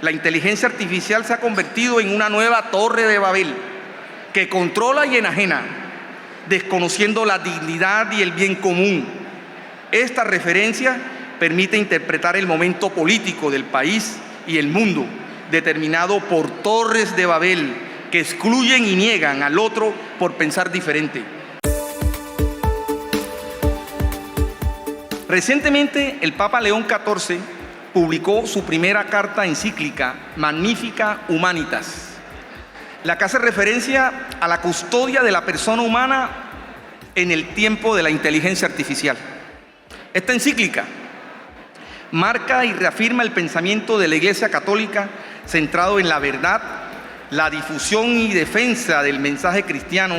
la inteligencia artificial se ha convertido en una nueva torre de Babel que controla y enajena, desconociendo la dignidad y el bien común. Esta referencia permite interpretar el momento político del país y el mundo, determinado por torres de Babel que excluyen y niegan al otro por pensar diferente. Recientemente, el Papa León XIV publicó su primera carta encíclica, Magnificat Humanitas, la que hace referencia a la custodia de la persona humana en el tiempo de la inteligencia artificial. Esta encíclica marca y reafirma el pensamiento de la Iglesia Católica centrado en la verdad, la difusión y defensa del mensaje cristiano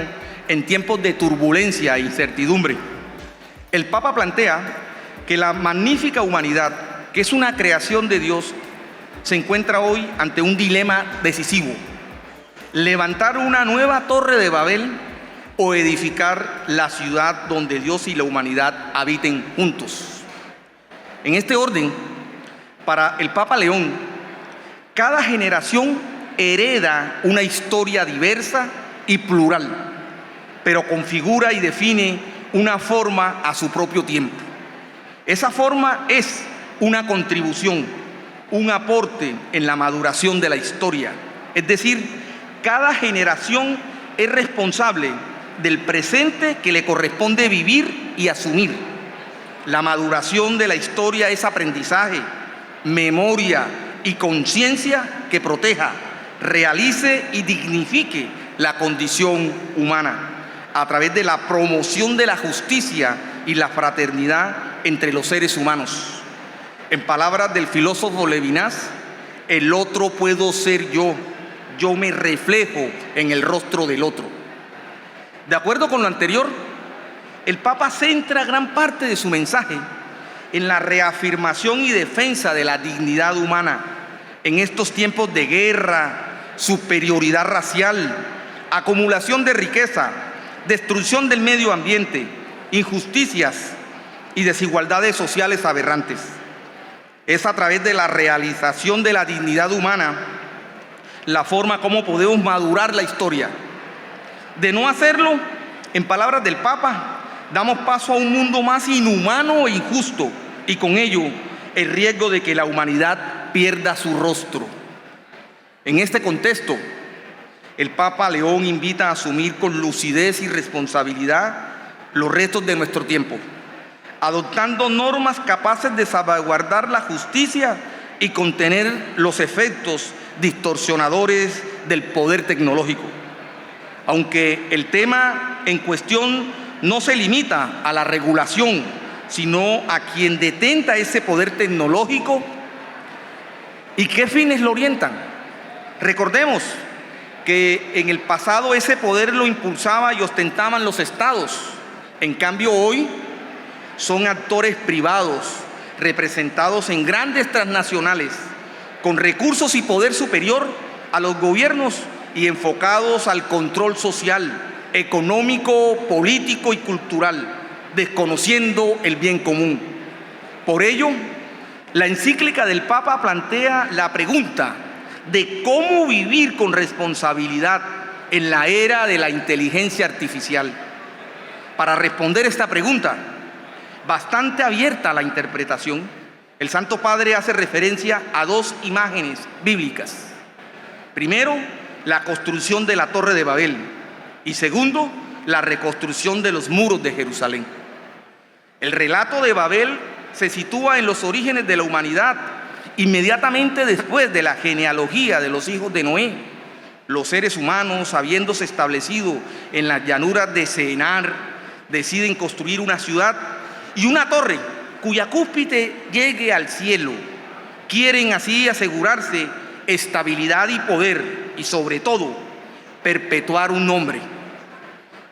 en tiempos de turbulencia e incertidumbre. El Papa plantea que la magnífica humanidad, que es una creación de Dios, se encuentra hoy ante un dilema decisivo: levantar una nueva torre de Babel o edificar la ciudad donde Dios y la humanidad habiten juntos. En este orden, para el Papa León, cada generación hereda una historia diversa y plural, pero configura y define una forma a su propio tiempo. Esa forma es una contribución, un aporte en la maduración de la historia. Es decir, cada generación es responsable del presente que le corresponde vivir y asumir. La maduración de la historia es aprendizaje, memoria y conciencia que proteja, realice y dignifique la condición humana a través de la promoción de la justicia y la fraternidad entre los seres humanos. En palabras del filósofo Levinas, el otro puedo ser yo me reflejo en el rostro del otro. De acuerdo con lo anterior, el Papa centra gran parte de su mensaje en la reafirmación y defensa de la dignidad humana en estos tiempos de guerra, superioridad racial, acumulación de riqueza, destrucción del medio ambiente, injusticias y desigualdades sociales aberrantes. Es a través de la realización de la dignidad humana la forma como podemos madurar la historia. De no hacerlo, en palabras del Papa, damos paso a un mundo más inhumano e injusto y con ello el riesgo de que la humanidad pierda su rostro. En este contexto, el Papa León invita a asumir con lucidez y responsabilidad los retos de nuestro tiempo, adoptando normas capaces de salvaguardar la justicia y contener los efectos distorsionadores del poder tecnológico. Aunque el tema en cuestión no se limita a la regulación, sino a quien detenta ese poder tecnológico y qué fines lo orientan. Recordemos que en el pasado ese poder lo impulsaba y ostentaban los estados. En cambio hoy son actores privados representados en grandes transnacionales con recursos y poder superior a los gobiernos y enfocados al control social, económico, político y cultural, desconociendo el bien común. Por ello, la encíclica del Papa plantea la pregunta de cómo vivir con responsabilidad en la era de la inteligencia artificial. Para responder esta pregunta, bastante abierta a la interpretación, el Santo Padre hace referencia a dos imágenes bíblicas. Primero, la construcción de la Torre de Babel y segundo, la reconstrucción de los muros de Jerusalén. El relato de Babel se sitúa en los orígenes de la humanidad, inmediatamente después de la genealogía de los hijos de Noé. Los seres humanos, habiéndose establecido en las llanuras de Senar, deciden construir una ciudad y una torre cuya cúspide llegue al cielo. Quieren así asegurarse estabilidad y poder y sobre todo perpetuar un nombre.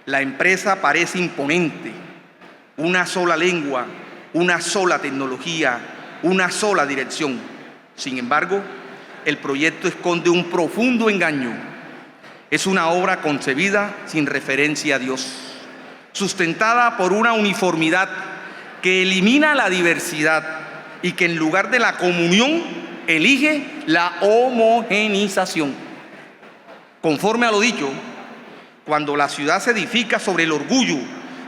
La empresa parece imponente, una sola lengua, una sola tecnología, una sola dirección. Sin embargo, el proyecto esconde un profundo engaño. Es una obra concebida sin referencia a Dios, sustentada por una uniformidad que elimina la diversidad y que en lugar de la comunión elige la homogeneización. Conforme a lo dicho, cuando la ciudad se edifica sobre el orgullo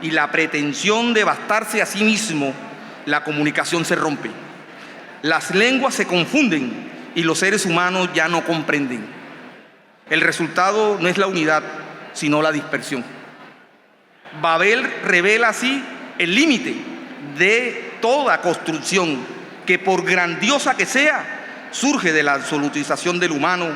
y la pretensión de bastarse a sí mismo, la comunicación se rompe. Las lenguas se confunden y los seres humanos ya no comprenden. El resultado no es la unidad, sino la dispersión. Babel revela así el límite de toda construcción que, por grandiosa que sea, surge de la absolutización del humano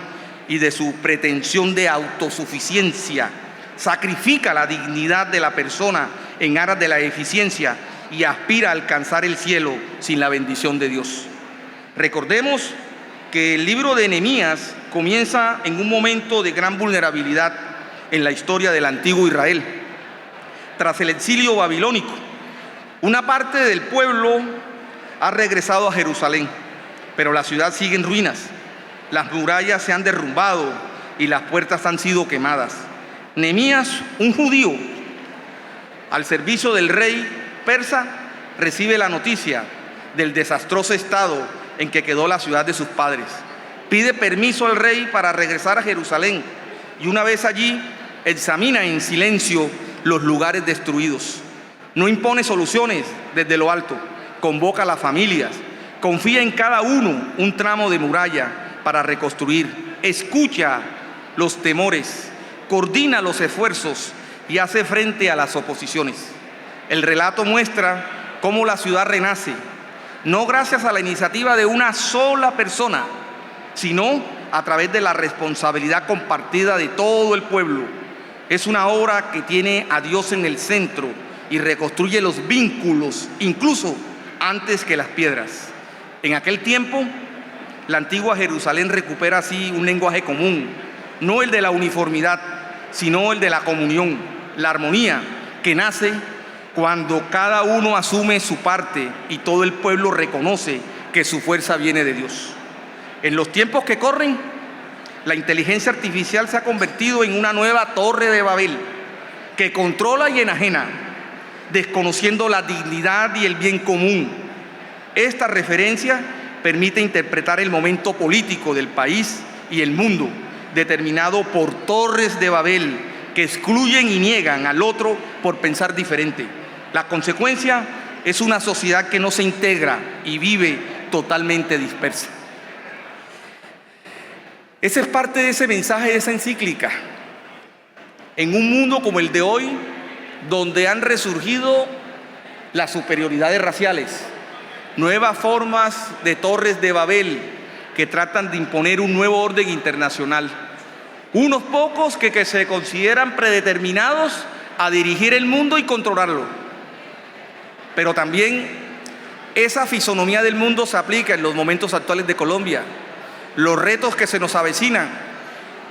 y de su pretensión de autosuficiencia. Sacrifica la dignidad de la persona en aras de la eficiencia y aspira a alcanzar el cielo sin la bendición de Dios. Recordemos que el libro de Nehemías comienza en un momento de gran vulnerabilidad en la historia del antiguo Israel. Tras el exilio babilónico, una parte del pueblo ha regresado a Jerusalén, pero la ciudad sigue en ruinas. Las murallas se han derrumbado y las puertas han sido quemadas. Nehemías, un judío al servicio del rey persa, recibe la noticia del desastroso estado en que quedó la ciudad de sus padres. Pide permiso al rey para regresar a Jerusalén y una vez allí examina en silencio los lugares destruidos. No impone soluciones desde lo alto, convoca a las familias, confía en cada uno un tramo de muralla para reconstruir, escucha los temores, coordina los esfuerzos y hace frente a las oposiciones. El relato muestra cómo la ciudad renace, no gracias a la iniciativa de una sola persona, sino a través de la responsabilidad compartida de todo el pueblo. Es una obra que tiene a Dios en el centro y reconstruye los vínculos, incluso antes que las piedras. En aquel tiempo, la antigua Jerusalén recupera así un lenguaje común, no el de la uniformidad, sino el de la comunión, la armonía que nace cuando cada uno asume su parte y todo el pueblo reconoce que su fuerza viene de Dios. En los tiempos que corren, la inteligencia artificial se ha convertido en una nueva torre de Babel que controla y enajena, desconociendo la dignidad y el bien común. Esta referencia permite interpretar el momento político del país y el mundo, determinado por torres de Babel que excluyen y niegan al otro por pensar diferente. La consecuencia es una sociedad que no se integra y vive totalmente dispersa. Ese es parte de ese mensaje, de esa encíclica. En un mundo como el de hoy, donde han resurgido las superioridades raciales, nuevas formas de torres de Babel que tratan de imponer un nuevo orden internacional, unos pocos que se consideran predeterminados a dirigir el mundo y controlarlo. Pero también esa fisonomía del mundo se aplica en los momentos actuales de Colombia, los retos que se nos avecinan.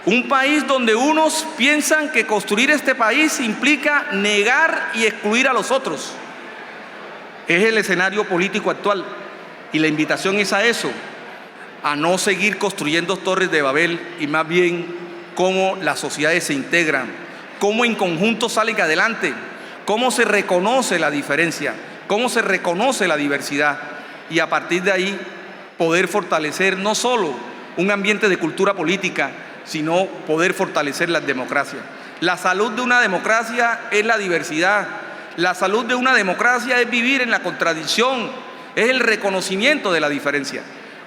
Un país donde unos piensan que construir este país implica negar y excluir a los otros. Es el escenario político actual y la invitación es a eso, a no seguir construyendo torres de Babel y más bien cómo las sociedades se integran, cómo en conjunto salen adelante, cómo se reconoce la diferencia, cómo se reconoce la diversidad y a partir de ahí poder fortalecer no solo un ambiente de cultura política, sino poder fortalecer las democracias. La salud de una democracia es la diversidad. La salud de una democracia es vivir en la contradicción, es el reconocimiento de la diferencia.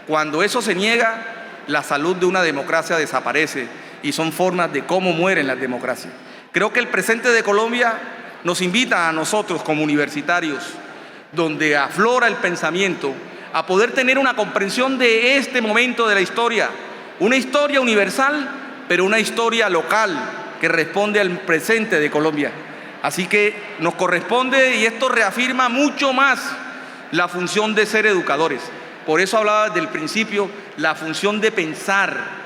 Cuando eso se niega, la salud de una democracia desaparece y son formas de cómo mueren las democracias. Creo que el presente de Colombia nos invita a nosotros como universitarios, donde aflora el pensamiento, a poder tener una comprensión de este momento de la historia, una historia universal, pero una historia local que responde al presente de Colombia. Así que nos corresponde, y esto reafirma mucho más la función de ser educadores. Por eso hablaba desde el principio, la función de pensar,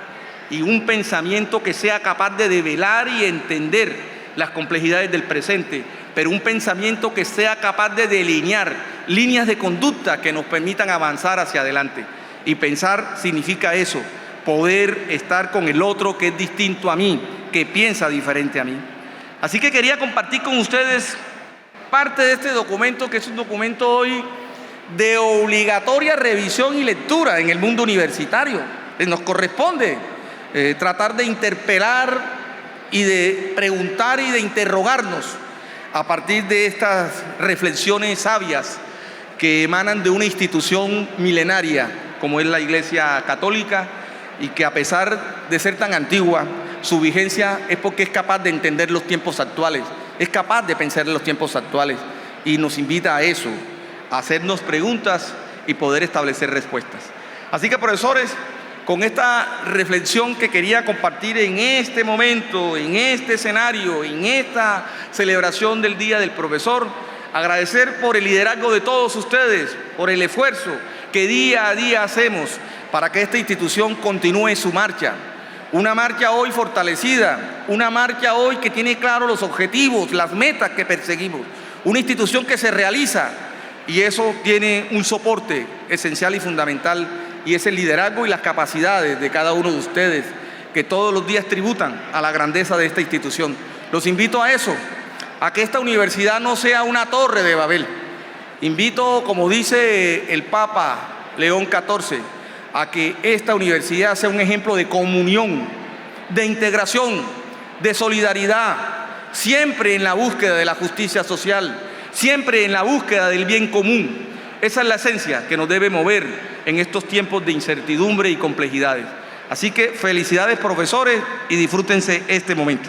y un pensamiento que sea capaz de develar y entender las complejidades del presente, pero un pensamiento que sea capaz de delinear líneas de conducta que nos permitan avanzar hacia adelante. Y pensar significa eso, poder estar con el otro que es distinto a mí, que piensa diferente a mí. Así que quería compartir con ustedes parte de este documento, que es un documento hoy de obligatoria revisión y lectura en el mundo universitario. Nos corresponde tratar de interpelar y de preguntar y de interrogarnos a partir de estas reflexiones sabias que emanan de una institución milenaria como es la Iglesia Católica, y que a pesar de ser tan antigua, su vigencia es porque es capaz de entender los tiempos actuales, es capaz de pensar en los tiempos actuales, y nos invita a eso, a hacernos preguntas y poder establecer respuestas. Así que, profesores, con esta reflexión que quería compartir en este momento, en este escenario, en esta celebración del Día del Profesor, agradecer por el liderazgo de todos ustedes, por el esfuerzo que día a día hacemos para que esta institución continúe su marcha. Una marcha hoy fortalecida, una marcha hoy que tiene claros los objetivos, las metas que perseguimos. Una institución que se realiza, y eso tiene un soporte esencial y fundamental, y es el liderazgo y las capacidades de cada uno de ustedes, que todos los días tributan a la grandeza de esta institución. Los invito a eso, a que esta universidad no sea una torre de Babel. Invito, como dice el Papa León XIV, a que esta universidad sea un ejemplo de comunión, de integración, de solidaridad, siempre en la búsqueda de la justicia social, siempre en la búsqueda del bien común. Esa es la esencia que nos debe mover en estos tiempos de incertidumbre y complejidades. Así que felicidades, profesores, y disfrútense este momento.